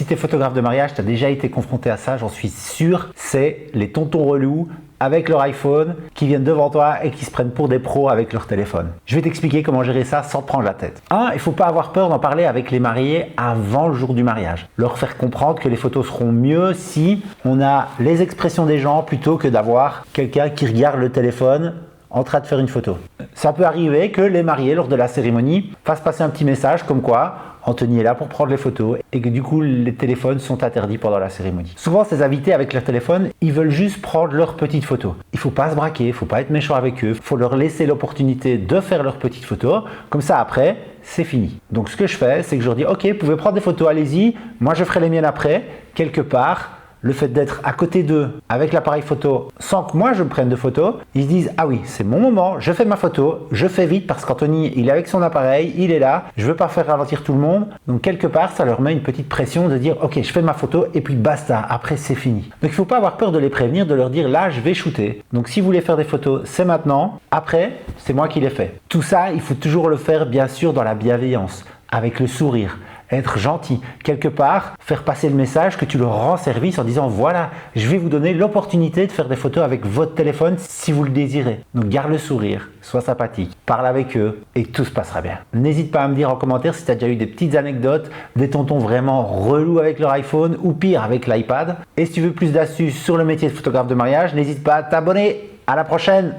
tu es photographe de mariage, tu as déjà été confronté à ça, j'en suis sûr, c'est les tontons relous avec leur iPhone qui viennent devant toi et qui se prennent pour des pros avec leur téléphone. Je vais t'expliquer comment gérer ça sans te prendre la tête. Il ne faut pas avoir peur d'en parler avec les mariés avant le jour du mariage. Leur faire comprendre que les photos seront mieux si on a les expressions des gens plutôt que d'avoir quelqu'un qui regarde le téléphone en train de faire une photo. Ça peut arriver que les mariés, lors de la cérémonie, fassent passer un petit message comme quoi Anthony est là pour prendre les photos et que du coup les téléphones sont interdits pendant la cérémonie. Souvent ces invités avec leur téléphone, ils veulent juste prendre leurs petites photos. Il ne faut pas se braquer, il ne faut pas être méchant avec eux, il faut leur laisser l'opportunité de faire leurs petites photos, comme ça après c'est fini. Donc ce que je fais, c'est que je leur dis ok, vous pouvez prendre des photos, allez-y, moi je ferai les miennes après, quelque part. Le fait d'être à côté d'eux avec l'appareil photo sans que moi je me prenne de photos, ils se disent ah oui c'est mon moment, je fais ma photo, je fais vite parce qu'Anthony il est avec son appareil, il est là, je veux pas faire ralentir tout le monde. Donc quelque part ça leur met une petite pression de dire ok je fais ma photo et puis basta, après c'est fini. Donc il faut pas avoir peur de les prévenir, de leur dire là je vais shooter. Donc si vous voulez faire des photos c'est maintenant, après c'est moi qui les fais. Tout ça il faut toujours le faire bien sûr dans la bienveillance, avec le sourire. Être gentil, quelque part, faire passer le message que tu leur rends service en disant voilà, je vais vous donner l'opportunité de faire des photos avec votre téléphone si vous le désirez. Donc garde le sourire, sois sympathique, parle avec eux et tout se passera bien. N'hésite pas à me dire en commentaire si tu as déjà eu des petites anecdotes, des tontons vraiment relous avec leur iPhone ou pire avec l'iPad. Et si tu veux plus d'astuces sur le métier de photographe de mariage, n'hésite pas à t'abonner. À la prochaine!